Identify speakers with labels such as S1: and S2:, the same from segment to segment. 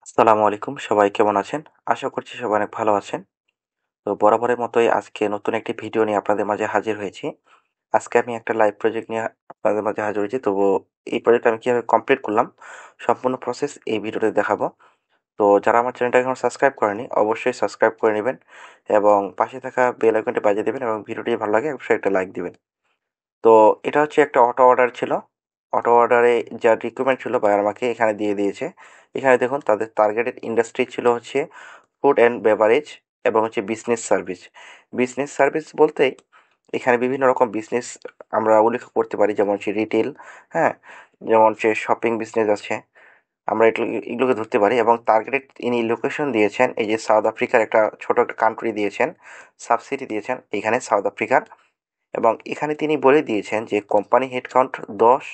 S1: আসসালামু আলাইকুম। সবাই কেমন আছেন? আশা করছি সবাই অনেক ভালো আছেন। তো বরাবরের মতোই আজকে নতুন একটি ভিডিও নিয়ে আপনাদের মাঝে হাজির হয়েছি। আজকে আমি একটা লাইভ প্রজেক্ট নিয়ে আপনাদের মাঝে হাজির হয়েছি। তো এই প্রজেক্ট আমি কিভাবে কমপ্লিট করলাম, সম্পূর্ণ প্রসেস এই ভিডিওতে দেখাবো। তো যারা আমার চ্যানেলটা এখনো সাবস্ক্রাইব করেনি, অবশ্যই সাবস্ক্রাইব করে নিবেন এবং পাশে থাকা বেল আইকনটি বাজিয়ে দিবেন এবং ভিডিওটি ভালো লাগে অবশ্যই একটা লাইক দিবেন। তো এটা হচ্ছে একটা অটো অর্ডার ছিল। অটো অর্ডারে যা রিকোয়ারমেন্ট ছিল বায়ার আমাকে এখানে দিয়ে দিয়েছে। এখানে দেখুন তাদের টার্গেটেড ইন্ডাস্ট্রি ছিল হচ্ছে ফুড অ্যান্ড বেভারেজ এবং হচ্ছে বিজনেস সার্ভিস। বিজনেস সার্ভিস বলতে এখানে বিভিন্ন রকম বিজনেস আমরা উল্লেখ করতে পারি, যেমন হচ্ছে রিটেল, হ্যাঁ? যেমন হচ্ছে শপিং বিজনেস আছে। আমরা এগুলোকে ধরতে পারি এবং টার্গেটেড ইনি লোকেশন দিয়েছেন, এই যে সাউথ আফ্রিকার একটা ছোট একটা কান্ট্রি দিয়েছেন, সাবসিডি দিয়েছেন এখানে সাউথ আফ্রিকার। এবং এখানে তিনি বলে দিয়েছেন যে কোম্পানি হেডকাউন্ট 10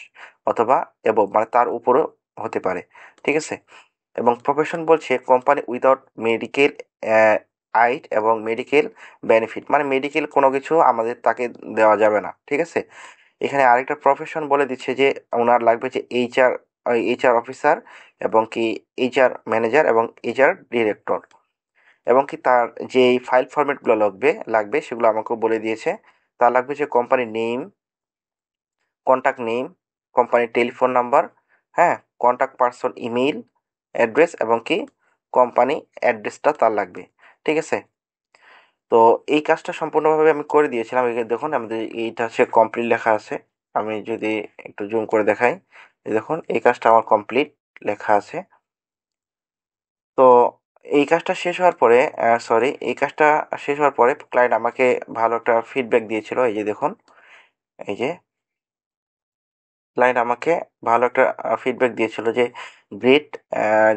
S1: অথবা অ্যাবভ মানে তার উপরও হতে পারে। ঠিক আছে? এবং প্রফেশন বলছে কোম্পানি উইদাউট মেডিকেল আইড এবং মেডিকেল বেনিফিট মানে মেডিকেল কোনো কিছু আমাদের তাকে দেওয়া যাবে না। ঠিক আছে? এখানে আরেকটা প্রফেশন বলে দিচ্ছে যে ওনার লাগবে যে এইচআর অফিসার এবং কি এইচআর ম্যানেজার এবং এইচআর ডিরেক্টর এবং কি তার যেই ফাইল ফরম্যাটগুলো লাগবে সেগুলো আমাকেও বলে দিয়েছে। তার লাগবে যে কোম্পানির নেম, কন্ট্যাক্ট নেম, কোম্পানির টেলিফোন নাম্বার, হ্যাঁ? কন্ট্যাক্ট পারসন ইমেইল, অ্যাড্রেস এবং কি কোম্পানি অ্যাড্রেসটা তার লাগবে। ঠিক আছে? তো এই কাজটা সম্পূর্ণভাবে আমি করে দিয়েছিলাম। এই যে দেখুন আমাদের এইটা হচ্ছে কমপ্লিট লেখা আছে। আমি যদি একটু জুম করে দেখাই, এই দেখুন এই কাজটা আমার কমপ্লিট লেখা আছে। তো এই কাজটা শেষ হওয়ার পরে এই কাজটা শেষ হওয়ার পরে ক্লায়েন্ট আমাকে ভালো একটা ফিডব্যাক দিয়েছিল। এই যে দেখুন, এই যে ক্লায়েন্ট আমাকে ভালো একটা ফিডব্যাক দিয়েছিল যে great,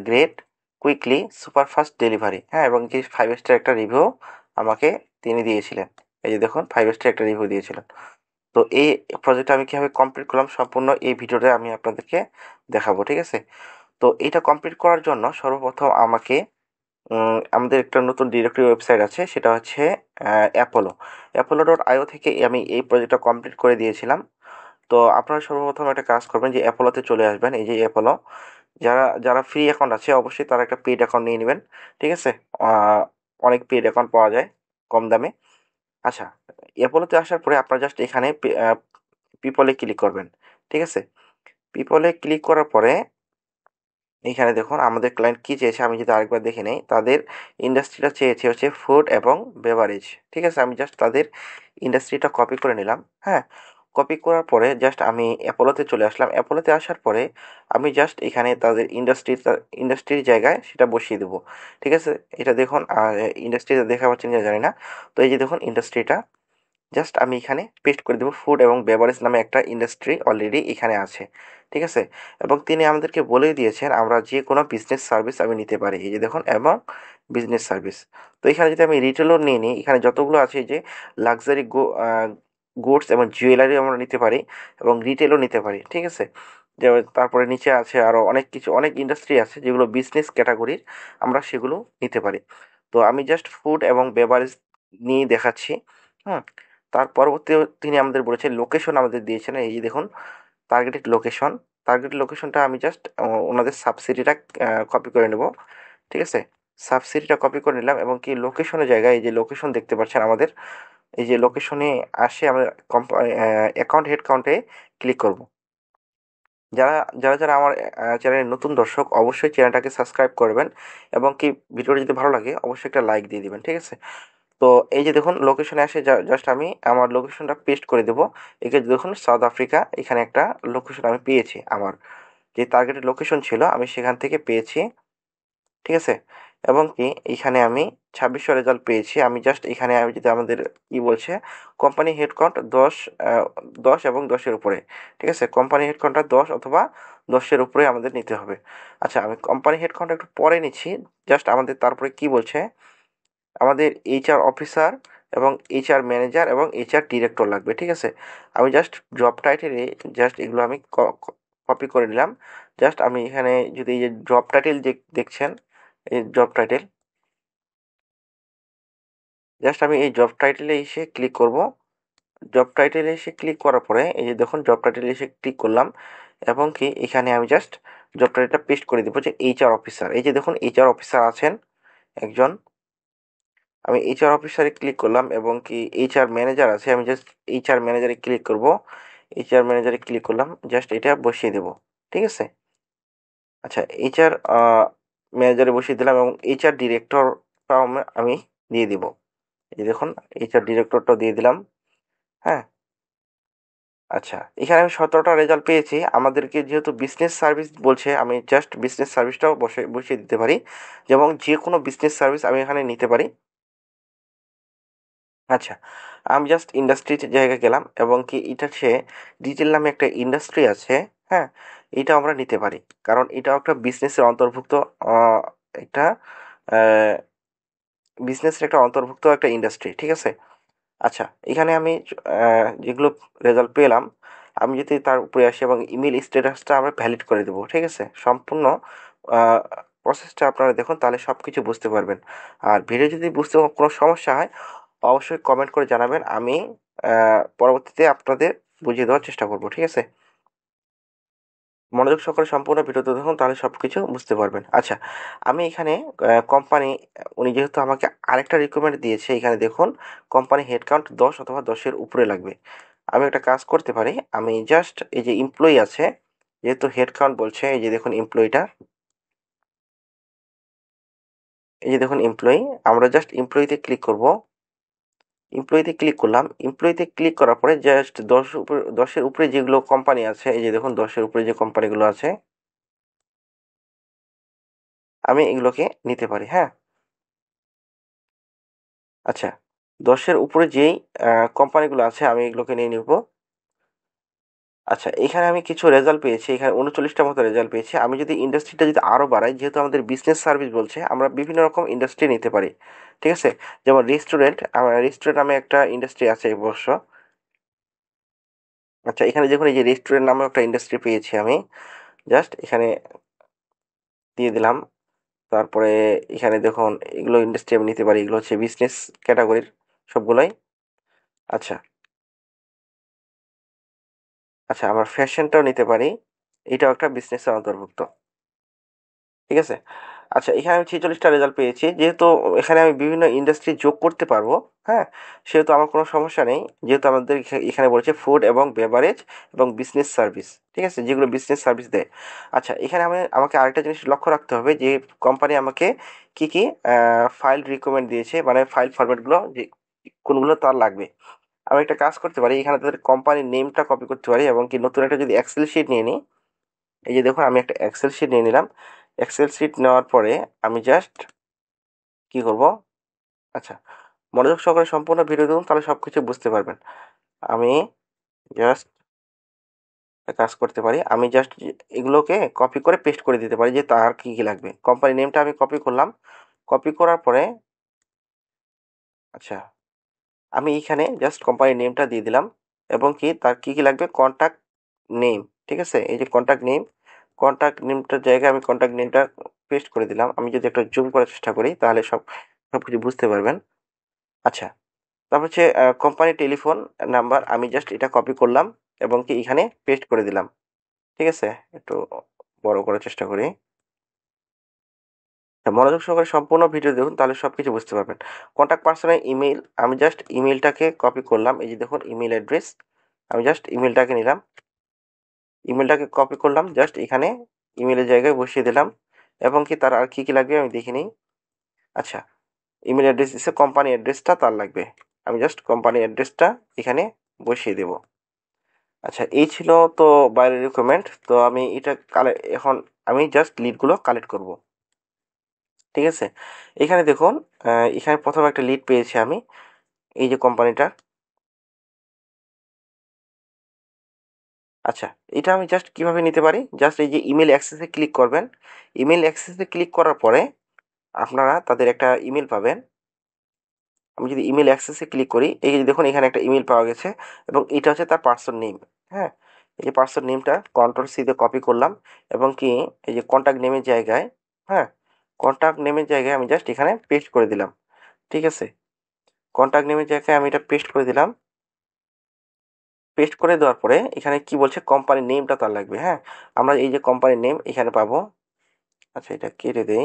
S1: great, quickly, superfast delivery, হ্যাঁ? এবং কি 5 স্টার একটা রিভিউ আমাকে তিনি দিয়েছিলেন। এই যে দেখুন 5 স্টার একটা রিভিউ দিয়েছিলেন। তো এই প্রজেক্টটা আমি কিভাবে কমপ্লিট করলাম সম্পূর্ণ এই ভিডিওতে আমি আপনাদেরকে দেখাবো। ঠিক আছে? তো এইটা কমপ্লিট করার জন্য সর্বপ্রথম আমাকে আমাদের একটা নতুন ডিরেক্টরি ওয়েবসাইট আছে, সেটা হচ্ছে অ্যাপোলো। অ্যাপোলো.io থেকে আমি এই প্রজেক্টটা কমপ্লিট করে দিয়েছিলাম। তো আপনারা সর্বপ্রথম একটা কাজ করবেন যে অ্যাপোলোতে চলে আসবেন। এই যে অ্যাপোলো, যারা যারা ফ্রি অ্যাকাউন্ট আছে অবশ্যই তারা একটা পেইড অ্যাকাউন্ট নিয়ে নেবেন। ঠিক আছে? অনেক পেইড অ্যাকাউন্ট পাওয়া যায় কম দামে। আচ্ছা, অ্যাপোলোতে আসার পরে আপনারা জাস্ট এখানে পিপলে ক্লিক করবেন। ঠিক আছে? পিপলে ক্লিক করার পরে এইখানে দেখুন আমাদের ক্লায়েন্ট কি চেয়েছে আমি যদি আরেকবার দেখে নেই, তাদের ইন্ডাস্ট্রিটা চেয়েছে হচ্ছে ফুড এবং বেভারেজ। ঠিক আছে? আমি জাস্ট তাদের ইন্ডাস্ট্রিটা কপি করে নিলাম, হ্যাঁ? কপি করার পরে জাস্ট আমি অ্যাপোলোতে চলে আসলাম। অ্যাপোলোতে আসার পরে আমি জাস্ট এখানে তাদের ইন্ডাস্ট্রির জায়গায় সেটা বসিয়ে দেবো। ঠিক আছে? এটা দেখুন ইন্ডাস্ট্রিটা দেখা পাচ্ছেন কিনা জানি না। তো এই যে দেখুন ইন্ডাস্ট্রিটা জাস্ট আমি এখানে পেস্ট করে দেবো। ফুড এবং বেভারেজ নামে একটা ইন্ডাস্ট্রি অলরেডি এখানে আছে। ঠিক আছে? এবং তিনি আমাদেরকে বলেই দিয়েছেন আমরা যে কোনো বিজনেস সার্ভিস আমি নিতে পারি। এই যে দেখুন এবং বিজনেস সার্ভিস। তো এখানে যদি আমি রিটেলও নিয়ে নিই, এখানে যতগুলো আছে এই যে লাক্সারি গুডস এবং জুয়েলারি আমরা নিতে পারি এবং রিটেলও নিতে পারি। ঠিক আছে? যেমন তারপরে নিচে আছে আরও অনেক কিছু, অনেক ইন্ডাস্ট্রি আছে যেগুলো বিজনেস ক্যাটাগরির, আমরা সেগুলো নিতে পারি। তো আমি জাস্ট ফুড এবং বেভারেজ নিয়েই দেখাচ্ছি। হুম? তার পরবর্তীও তিনি আমাদের বলেছেন লোকেশন আমাদের দিয়েছেন। এই যে দেখুন টার্গেটেড লোকেশন। টার্গেটেড লোকেশনটা আমি জাস্ট ওনাদের সাবসিডিটা কপি করে নেব। ঠিক আছে? সাবসিডিটা কপি করে নিলাম এবং কি লোকেশনের জায়গায় এই যে লোকেশন দেখতে পাচ্ছেন আমাদের, এই যে লোকেশনে আসে আমরা অ্যাকাউন্ট হেড কাউন্টে ক্লিক করব। যারা আমার চ্যানেলের নতুন দর্শক অবশ্যই চ্যানেলটাকে সাবস্ক্রাইব করবেন এবং কি ভিডিওটা যদি ভালো লাগে অবশ্যই একটা লাইক দিয়ে দিবেন। ঠিক আছে? তো এই যে দেখুন লোকেশনে আসে জাস্ট আমি আমার লোকেশনটা পেস্ট করে দেবো। এখানে দেখুন সাউথ আফ্রিকা, এখানে একটা লোকেশন আমি পেয়েছি। আমার যে টার্গেটেড লোকেশন ছিল আমি সেখান থেকে পেয়েছি। ঠিক আছে? এবং কি এখানে আমি 2600 রেজাল্ট পেয়েছি। আমি জাস্ট এখানে আমি যদি আমাদের কি বলছে কোম্পানি হেড কাউন্ট 10 এবং 10 এর উপরে। ঠিক আছে? কোম্পানি হেড কাউন্টটা 10 অথবা 10 এর উপরে আমাদের নিতে হবে। আচ্ছা, আমি কোম্পানি হেড কাউন্টটা একটু পরে নিচ্ছি। জাস্ট আমাদের তারপরে কি বলছে, আমাদের এইচআর অফিসার এবং এইচআর ম্যানেজার এবং এইচআর ডিরেক্টর লাগবে। ঠিক আছে? আমি জাস্ট জব টাইটেলে জাস্ট এগুলো আমি কপি করে নিলাম। জাস্ট আমি এখানে যদি এই যে জব টাইটেল দেখছেন, এই জব টাইটেল, জাস্ট আমি এই জব টাইটেলে এসে ক্লিক করব। জব টাইটেলে এসে ক্লিক করার পরে এই যে দেখুন জব টাইটেলে এসে ক্লিক করলাম এবং কি এখানে আমি জাস্ট জব টাইটেলটা পেস্ট করে দেবো যে এইচআর অফিসার। এই যে দেখুন এইচআর অফিসার আছেন একজন, আমি এইচআর অফিসারে ক্লিক করলাম এবং কি এইচআর ম্যানেজার আছে, আমি জাস্ট এইচআর ম্যানেজারে ক্লিক করব। এইচআর ম্যানেজারে ক্লিক করলাম, জাস্ট এটা বসিয়ে দেব। ঠিক আছে? আচ্ছা, এইচআর ম্যানেজারে বসিয়ে দিলাম এবং এইচআর ডিরেক্টরটাও আমি দিয়ে দিব। এই যে দেখুন এইচআর ডিরেক্টরটাও দিয়ে দিলাম। হ্যাঁ, আচ্ছা, এখানে আমি 17টা রেজাল্ট পেয়েছি। আমাদেরকে যেহেতু বিজনেস সার্ভিস বলছে, আমি জাস্ট বিজনেস সার্ভিসটাও বসিয়ে দিতে পারি, যেমন যে কোনো বিজনেস সার্ভিস আমি এখানে নিতে পারি। আচ্ছা, আমি জাস্ট ইন্ডাস্ট্রির জায়গায় গেলাম এবং কি এটা হচ্ছে ডিটেল নামে একটা ইন্ডাস্ট্রি আছে। হ্যাঁ, এটা আমরা নিতে পারি, কারণ এটাও একটা বিজনেসের অন্তর্ভুক্ত, একটা বিজনেসের একটা অন্তর্ভুক্ত একটা ইন্ডাস্ট্রি। ঠিক আছে? আচ্ছা, এখানে আমি যেগুলো রেজাল্ট পেলাম, আমি যদি তার উপরে আসি এবং ইমেল স্ট্যাটাসটা আমরা ভ্যালিড করে দেবো। ঠিক আছে? সম্পূর্ণ প্রসেসটা আপনারা দেখুন, তাহলে সব কিছু বুঝতে পারবেন। আর ভিডিও যদি বুঝতে কোনো সমস্যা হয় অবশ্যই কমেন্ট করে জানাবেন, আমি পরবর্তীতে আপনাদের বুঝিয়ে দেওয়ার চেষ্টা করব। ঠিক আছে? মনোযোগ সহকারে সম্পূর্ণ ভিডিওতে দেখুন, তাহলে সব কিছু বুঝতে পারবেন। আচ্ছা, আমি এখানে কোম্পানি, উনি যেহেতু আমাকে আরেকটা রিকমেন্ড দিয়েছে, এখানে দেখুন কোম্পানি হেড কাউন্ট 10 অথবা 10-এর উপরে লাগবে। আমি একটা কাজ করতে পারি, আমি জাস্ট এই যে এমপ্লয়ি আছে, যেহেতু হেড কাউন্ট বলছে, এই যে দেখুন এমপ্লয়িটা, এই যে দেখুন এমপ্লয়ি, আমরা জাস্ট এমপ্লয়িতে ক্লিক করব। এমপ্লয়িতে ক্লিক করলাম, এমপ্লয়িতে ক্লিক করার পরে জাস্ট 10-এর উপরে যেগুলো কোম্পানি আছে, এই যে দেখুন 10-এর উপরে যে কোম্পানিগুলো আছে, আমি এগুলোকে নিতে পারি। হ্যাঁ, আচ্ছা, 10-এর উপরে যেই কোম্পানিগুলো আছে আমি এগুলোকে নিয়ে নিব। আচ্ছা, এখানে আমি কিছু রেজাল্ট পেয়েছি, এখানে 39টা মতো রেজাল্ট পেয়েছি। আমি যদি ইন্ডাস্ট্রিটা যদি আরও বাড়াই, যেহেতু আমাদের বিজনেস সার্ভিস বলছে, আমরা বিভিন্ন রকম ইন্ডাস্ট্রি নিতে পারি। ঠিক আছে? যেমন রেস্টুরেন্ট, আমার রেস্টুরেন্ট নামে একটা ইন্ডাস্ট্রি আছে অবশ্য। আচ্ছা, এখানে দেখুন এই যে রেস্টুরেন্ট নামে একটা ইন্ডাস্ট্রি পেয়েছি আমি, জাস্ট এখানে দিয়ে দিলাম। তারপরে এখানে দেখুন এগুলো ইন্ডাস্ট্রি আমি নিতে পারি, এগুলো হচ্ছে বিজনেস ক্যাটাগরির সবগুলোই। আচ্ছা, আচ্ছা, আমার ফ্যাশনটাও নিতে পারি, এটাও একটা বিজনেসের অন্তর্ভুক্ত। ঠিক আছে? আচ্ছা, এখানে আমি 46টা রেজাল্ট পেয়েছি। যেহেতু এখানে আমি বিভিন্ন ইন্ডাস্ট্রি যোগ করতে পারবো, হ্যাঁ? সেহেতু আমার কোনো সমস্যা নেই। যেহেতু আমাদের এখানে বলেছে ফুড এবং বেভারেজ এবং বিজনেস সার্ভিস। ঠিক আছে? যেগুলো বিজনেস সার্ভিস দেয়। আচ্ছা, এখানে আমাকে আরেকটা জিনিস লক্ষ্য রাখতে হবে যে কোম্পানি আমাকে কি ফাইল রিকমেন্ড দিয়েছে, মানে ফাইল ফরম্যাটগুলো যে কোনগুলো তার লাগবে। আমি একটা কাজ করতে পারি, এখানে তাদের কোম্পানির নেমটা কপি করতে পারি এবং কি নতুন একটা যদি এক্সেল শিট নিয়ে নিই। এই যে দেখুন আমি একটা এক্সেল শিট নিয়ে নিলাম। এক্সেল শিট নেওয়ার পরে আমি জাস্ট কি করব? আচ্ছা, মনোযোগ সহকারে সম্পূর্ণ ভিডিও দেখুন, তাহলে সবকিছু বুঝতে পারবেন। আমি জাস্ট একটা কাজ করতে পারি, আমি জাস্ট এগুলোকে কপি করে পেস্ট করে দিতে পারি যে তার কি লাগবে। কোম্পানি নেমটা আমি কপি করলাম। কপি করার পরে আচ্ছা, আমি এইখানে জাস্ট কোম্পানির নেমটা দিয়ে দিলাম এবং কি তার কি লাগবে, কন্টাক্ট নেম। ঠিক আছে? এই যে কন্টাক্ট নেম, কন্টাক্ট নেমটার জায়গায় আমি কন্টাক্ট নেমটা পেস্ট করে দিলাম। আমি যদি একটা জুম করার চেষ্টা করি তাহলে সবকিছু বুঝতে পারবেন। আচ্ছা, তারপর হচ্ছে কোম্পানির টেলিফোন নাম্বার, আমি জাস্ট এটা কপি করলাম এবং কি এখানে পেস্ট করে দিলাম। ঠিক আছে? একটু বড় করার চেষ্টা করি। মনোযোগ সহকারে সম্পূর্ণ ভিডিও দেখুন, তাহলে সবকিছু বুঝতে পারবেন। কন্টাক্ট পার্সনের ইমেইল, আমি জাস্ট ইমেইলটাকে কপি করলাম। এই যে দেখুন ইমেইল অ্যাড্রেস, আমি জাস্ট ইমেইলটাকে নিলাম। ইমেইলটাকে কপি করলাম, জাস্ট এখানে ইমেইলের জায়গায় বসিয়ে দিলাম এবং কি তার আর কি লাগবে আমি দেখে নিই। আচ্ছা, ইমেইল অ্যাড্রেস দিচ্ছে, কোম্পানি অ্যাড্রেসটা তার লাগবে। আমি জাস্ট কোম্পানি অ্যাড্রেসটা এখানে বসিয়ে দেব। আচ্ছা, এই ছিল তো বাইরের রিকোয়ারমেন্ট। তো আমি এটা এখন আমি জাস্ট লিডগুলো কালেক্ট করব। ঠিক আছে? এখানে দেখুন এখানে ১ম একটা লিড পেয়েছি আমি। এই যে কোম্পানিটা। আচ্ছা, এটা আমি জাস্ট কিভাবে নিতে পারি? জাস্ট এই যে ইমেইল অ্যাক্সেস এ ক্লিক করবেন। ইমেইল অ্যাক্সেস এ ক্লিক করার পরে আপনারা তাদের একটা ইমেইল পাবেন। আমি যদি ইমেইল অ্যাক্সেস এ ক্লিক করি, এই যে দেখুন এখানে একটা ইমেইল পাওয়া গেছে এবং এটা হচ্ছে তার পার্সন নেম। হ্যাঁ? এই যে পার্সন নেমটা কন্ট্রোল সি দিয়ে কপি করলাম এবং কি এই যে কন্টাক্ট নেমের জায়গায়, হ্যাঁ? কন্টাক্ট নেমের জায়গায় আমি জাস্ট এখানে পেস্ট করে দিলাম। ঠিক আছে? কন্টাক্ট নেমের জায়গায় আমি এটা পেস্ট করে দিলাম। পেস্ট করে দেওয়ার পরে এখানে কি বলছে কোম্পানির নেমটা তার লাগবে। হ্যাঁ, আমরা এই যে কোম্পানির নেম এখানে পাবো। আচ্ছা, এটা কেটে দেই।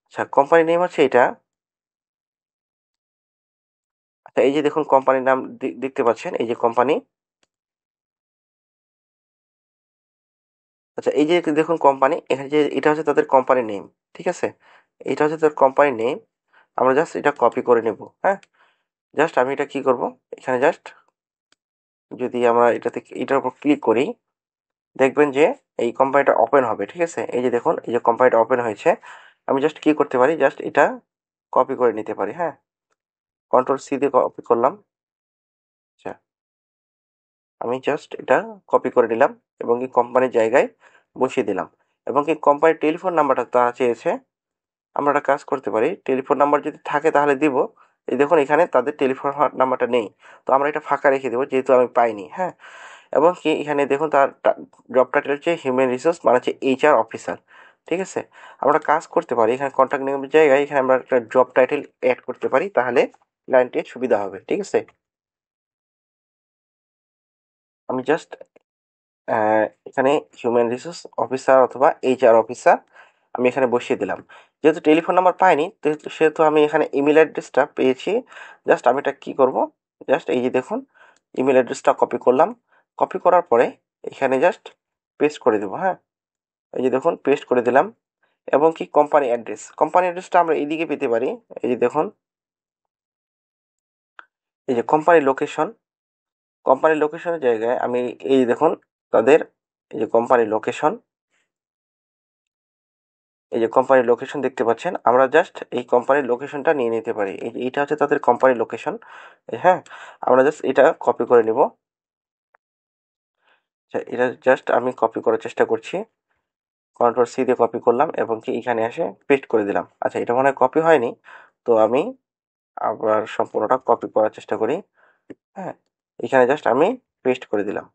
S1: আচ্ছা, কোম্পানির নেম হচ্ছে এটা। আচ্ছা, এই যে দেখুন কোম্পানির নাম দেখতে পাচ্ছেন, এই যে কোম্পানি। আচ্ছা, এই যে দেখুন কোম্পানি, এখানে যে এটা হচ্ছে তাদের কোম্পানির নেম। ঠিক আছে, এটা হচ্ছে তাদের কোম্পানির নেম। আমরা জাস্ট এটা কপি করে নেব। হ্যাঁ, জাস্ট আমি এটা কি করব, এখানে জাস্ট যদি আমরা এটাতে এটার উপর ক্লিক করি, দেখবেন যে এই কোম্পানিটা ওপেন হবে। ঠিক আছে, এই যে দেখুন এই যে কোম্পানিটা ওপেন হয়েছে। আমি জাস্ট কি করতে পারি, জাস্ট এটা কপি করে নিতে পারি। হ্যাঁ, কন্ট্রোল সি দিয়ে কপি করলাম। আচ্ছা, আমি জাস্ট এটা কপি করে নিলাম এবং এই কোম্পানির জায়গায় বসিয়ে দিলাম। এবং এই কোম্পানির টেলিফোন নাম্বারটা তারা চেয়েছে। আমরা একটা কাজ করতে পারি, টেলিফোন নাম্বার যদি থাকে তাহলে দিব। এই দেখুন এখানে তাদের টেলিফোন নাম্বারটা নেই, তো আমরা এটা ফাঁকা রেখে দেবো যেহেতু আমি পাইনি। হ্যাঁ, এবং কি এখানে দেখুন তার জব টাইটেল হচ্ছে হিউম্যান রিসোর্স, মানে হচ্ছে এইচআর অফিসার। ঠিক আছে, আমরা কাজ করতে পারি, এখানে কন্ট্যাক্ট নেমের জায়গায় এখানে আমরা একটা জব টাইটেল অ্যাড করতে পারি, তাহলে ক্লায়েন্টের সুবিধা হবে। ঠিক আছে, আমি জাস্ট এখানে হিউম্যান রিসোর্স অফিসার অথবা এইচআর অফিসার আমি এখানে বসিয়ে দিলাম। যেহেতু টেলিফোন নাম্বার পাইনি সেহেতু আমি এখানে ইমেল অ্যাড্রেসটা পেয়েছি। জাস্ট আমি এটা কী করব, জাস্ট এই যে দেখুন ইমেল অ্যাড্রেসটা কপি করলাম। কপি করার পরে এখানে জাস্ট পেস্ট করে দেবো। হ্যাঁ, এই যে দেখুন পেস্ট করে দিলাম। এবং কি কোম্পানি অ্যাড্রেসটা আমরা এইদিকে পেতে পারি। এই যে দেখুন, এই যে কোম্পানির লোকেশনের জায়গায় আমি এই যে দেখুন তাদের এই যে কোম্পানির লোকেশন, এই যে কোম্পানির লোকেশন দেখতে পাচ্ছেন, আমরা জাস্ট এই কোম্পানির লোকেশনটা নিয়ে নিতে পারি। এই যে এইটা হচ্ছে তাদের কোম্পানির লোকেশন। হ্যাঁ, আমরা জাস্ট এটা কপি করে নেব। এটা জাস্ট আমি কপি করার চেষ্টা করছি, কন্ট্রোল সি দিয়ে কপি করলাম এবং কি এখানে এসে পেস্ট করে দিলাম। আচ্ছা, এটা মনে হয় কপি হয়নি, তো আমি আবার সম্পূর্ণটা কপি করার চেষ্টা করি। হ্যাঁ, এখানে জাস্ট আমি পেস্ট করে দিলাম,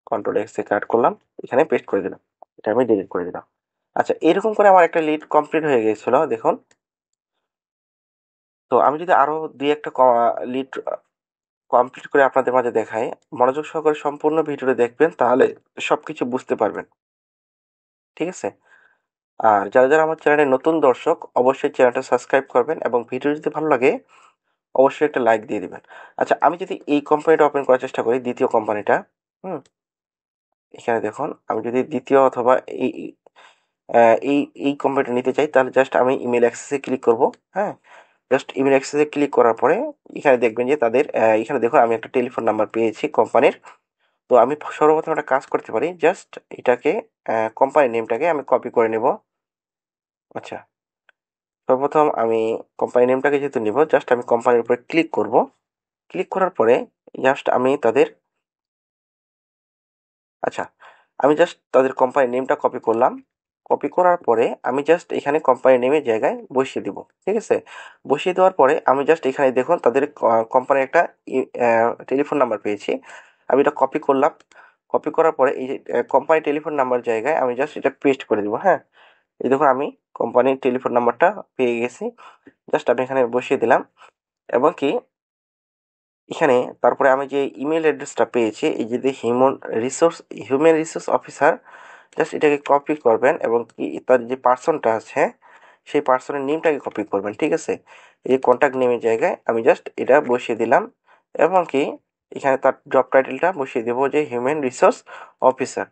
S1: কন্ট্রোল এক্স দিয়ে কাট করলাম, এখানে পেস্ট করে দিলাম, এটা আমি ডিলিট করে দিলাম। আচ্ছা, এরকম করে আমার একটা লিড কমপ্লিট হয়ে গিয়েছিল দেখুন। তো আমি যদি আরো দুই একটা লিড কমপ্লিট করে আপনাদের মাঝে দেখাই, মনোযোগ সহকারে সম্পূর্ণ ভিডিওটা দেখবেন, তাহলে সবকিছু বুঝতে পারবেন। ঠিক আছে, আর যারা যারা আমার চ্যানেলে নতুন দর্শক অবশ্যই চ্যানেলটা সাবস্ক্রাইব করবেন এবং ভিডিও যদি ভালো লাগে অবশ্যই একটা লাইক দিয়ে দিবেন। আচ্ছা, আমি যদি এই কোম্পানিটা ওপেন করার চেষ্টা করি, দ্বিতীয় কোম্পানিটা, হুম, এখানে দেখুন আমি যদি দ্বিতীয় অথবা এই এই এই কোম্পানিটা নিতে চাই, তাহলে জাস্ট আমি ইমেল অ্যাক্সেসে ক্লিক করব। হ্যাঁ, জাস্ট ইমেল অ্যাক্সেসে ক্লিক করার পরে এখানে দেখবেন যে তাদের এখানে দেখুন আমি একটা টেলিফোন নাম্বার পেয়েছি কোম্পানির। তো আমি সর্বপ্রথম একটা কাজ করতে পারি, জাস্ট এটাকে কোম্পানির নেমটাকে আমি কপি করে নেব। আচ্ছা, সর্বপ্রথম আমি কোম্পানি নেমটাকে যেহেতু নেব, জাস্ট আমি কোম্পানির উপরে ক্লিক করব। ক্লিক করার পরে জাস্ট আমি তাদের, আচ্ছা, আমি জাস্ট তাদের কোম্পানি নেমটা কপি করলাম। কপি করার পরে আমি জাস্ট এখানে কোম্পানি নেমের জায়গায় বসিয়ে দিব। ঠিক আছে, বসিয়ে দেওয়ার পরে আমি জাস্ট এখানে দেখুন তাদের কোম্পানির একটা টেলিফোন নাম্বার পেয়েছি। আমি এটা কপি করলাম। কপি করার পরে এই যে কোম্পানি টেলিফোন নাম্বার জায়গায় আমি জাস্ট এটা পেস্ট করে দিব। হ্যাঁ, এই দেখুন আমি কোম্পানির টেলিফোন নাম্বারটা পেয়ে গেছি, জাস্ট আমি এখানে বসিয়ে দিলাম। এবং কি এখানে তারপরে আমি যে ইমেল অ্যাড্রেসটা পেয়েছি, এই যে হিউম্যান রিসোর্স অফিসার, জাস্ট এটাকে কপি করবেন এবং কি তার যে পার্সনটা আছে সেই পার্সনের নেমটাকে কপি করবেন। ঠিক আছে, এই কন্ট্যাক্ট নেমের জায়গায় আমি জাস্ট এটা বসিয়ে দিলাম এবং কি এখানে তার জব টাইটেলটা বসিয়ে দেবো যে হিউম্যান রিসোর্স অফিসার।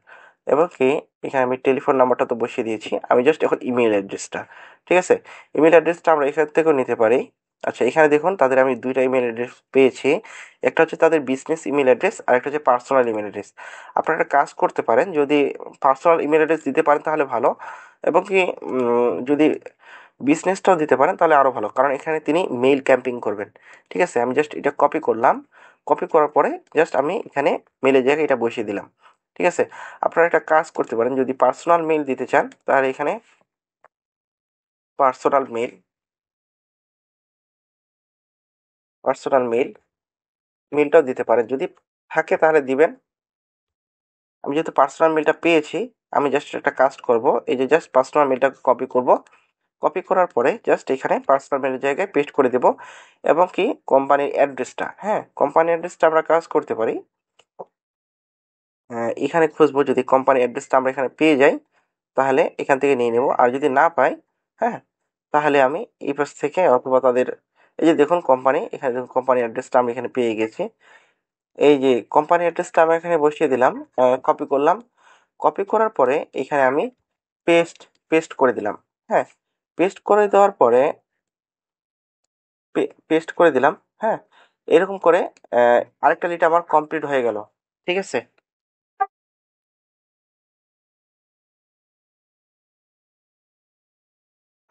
S1: এবং কি এখানে আমি টেলিফোন নাম্বারটা তো বসিয়ে দিয়েছি, আমি জাস্ট এখন ইমেল অ্যাড্রেসটা, ঠিক আছে, ইমেল অ্যাড্রেসটা আমরা এখান থেকেও নিতে পারি। আচ্ছা, এখানে দেখুন তাদের আমি দুইটা ইমেল অ্যাড্রেস পেয়েছি, একটা হচ্ছে তাদের বিজনেস ইমেল অ্যাড্রেস আর একটা হচ্ছে পার্সোনাল ইমেল অ্যাড্রেস। আপনারা একটা কাজ করতে পারেন, যদি পার্সোনাল ইমেল অ্যাড্রেস দিতে পারেন তাহলে ভালো, এবং কি যদি বিজনেসটাও দিতে পারেন তাহলে আরও ভালো, কারণ এখানে তিনি মেইল ক্যাম্পিং করবেন। ঠিক আছে, আমি জাস্ট এটা কপি করলাম। কপি করার পরে জাস্ট আমি এখানে মেলের জায়গায় এটা বসিয়ে দিলাম। ঠিক আছে, আপনারা একটা কাজ করতে পারেন, যদি পার্সোনাল মেইল দিতে চান তাহলে এখানে পার্সোনাল মেইল মেইলটাও দিতে পারেন, যদি থাকে তাহলে দিবেন। আমি যেহেতু পার্সোনাল মেইলটা পেয়েছি, আমি জাস্ট একটা কাজ করব, এই যে জাস্ট পার্সোনাল মেইলটাকে কপি করব। কপি করার পরে জাস্ট এখানে পার্সোনাল মেইলের জায়গায় পেস্ট করে দেব। এবং কি কোম্পানির অ্যাড্রেসটা, হ্যাঁ, কোম্পানির অ্যাড্রেসটা আমরা কাজ করতে পারি, এখানে খুঁজবো, যদি কোম্পানি অ্যাড্রেসটা আমরা এখানে পেয়ে যাই তাহলে এখান থেকে নিয়ে নেব। আর যদি না পাই, হ্যাঁ, তাহলে আমি এই পাশ থেকে অথবা তাদের, এই যে দেখুন কোম্পানি, এখানে দেখুন কোম্পানি অ্যাড্রেসটা আমি এখানে পেয়ে গেছি। এই যে কোম্পানি অ্যাড্রেসটা আমি এখানে বসিয়ে দিলাম, কপি করলাম। কপি করার পরে এখানে আমি পেস্ট পেস্ট করে দিলাম। হ্যাঁ, পেস্ট করে দেওয়ার পরে পেস্ট করে দিলাম। হ্যাঁ, এরকম করে আরেকটা লিড আমার কমপ্লিট হয়ে গেল। ঠিক আছে।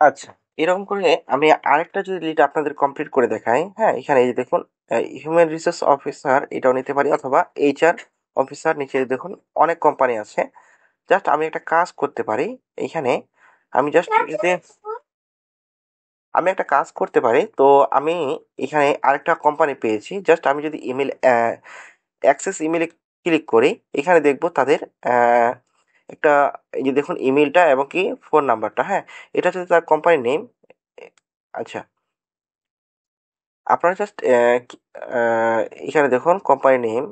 S1: আচ্ছা, এরকম করে আমি আরেকটা যদি লিড আপনাদের কমপ্লিট করে দেখাই, হ্যাঁ, এখানে এই যে দেখুন হিউম্যান রিসোর্স অফিসার এটাও নিতে পারি, অথবা এইচআর অফিসার, নিচে দেখুন অনেক কোম্পানি আছে। জাস্ট আমি একটা কাজ করতে পারি এইখানে, আমি জাস্ট যদি আমি একটা কাজ করতে পারি, তো আমি এখানে আরেকটা কোম্পানি পেয়েছি। জাস্ট আমি যদি ইমেল অ্যাক্সেস ইমেলে ক্লিক করি, এখানে দেখব তাদের একটা, এই যে দেখুন ইমেলটা এবং কি ফোন নাম্বারটা, হ্যাঁ, এটা হচ্ছে তার কোম্পানির নেম। আচ্ছা, আপনারা জাস্ট এখানে দেখুন কোম্পানি নেম,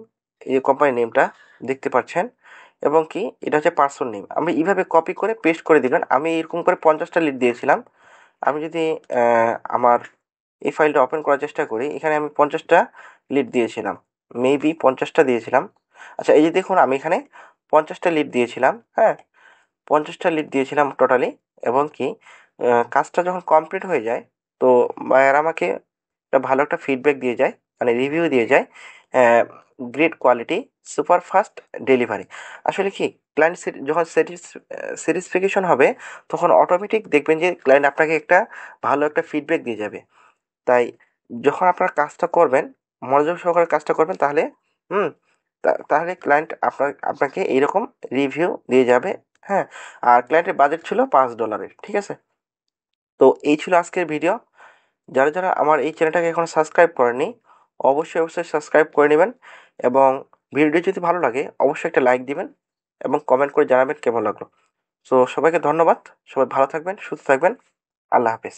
S1: এই যে কোম্পানি নেমটা দেখতে পাচ্ছেন, এবং কি এটা হচ্ছে পার্সন নেম। আমি এইভাবে কপি করে পেস্ট করে দিবেন। আমি এরকম করে 50টা লিড দিয়েছিলাম। আমি যদি আমার এই ফাইলটা ওপেন করার চেষ্টা করি, এখানে আমি 50টা লিড দিয়েছিলাম, মেবি 50টা দিয়েছিলাম। আচ্ছা, এই যে দেখুন আমি এখানে 50টা লিড দিয়েছিলাম, হ্যাঁ, 50টা লিড দিয়েছিলাম টোটালি। এবং কি কাজটা যখন কমপ্লিট হয়ে যায়, তো বায়ার আমাকে একটা ভালো একটা ফিডব্যাক দিয়ে যায়, মানে রিভিউ দিয়ে যায়, great quality, super fast delivery. আসলে কি ক্লায়েন্ট যখন স্যাটিসফ্যাকশন হবে, তখন অটোমেটিক দেখবেন যে ক্লায়েন্ট আপনাকে একটা ভালো একটা ফিডব্যাক দিয়ে যাবে। তাই যখন আপনার কাজটা করবেন, মনোযোগ সহকারে কাজটা করবেন, তাহলে হুম, তাহলে ক্লায়েন্ট আপনাকে এইরকম রিভিউ দিয়ে যাবে। হ্যাঁ, আর ক্লায়েন্টের বাজেট ছিল $5। ঠিক আছে। তো এই ছিল আজকের ভিডিও। যারা যারা আমার এই চ্যানেলটাকে এখনো সাবস্ক্রাইব করেননি, অবশ্যই অবশ্যই সাবস্ক্রাইব করে নেবেন। এবং ভিডিওটি যদি ভালো লাগে অবশ্যই একটা লাইক দিবেন এবং কমেন্ট করে জানাবেন কেমন লাগলো। সো সবাইকে ধন্যবাদ। সবাই ভালো থাকবেন, সুস্থ থাকবেন। আল্লাহ হাফেজ।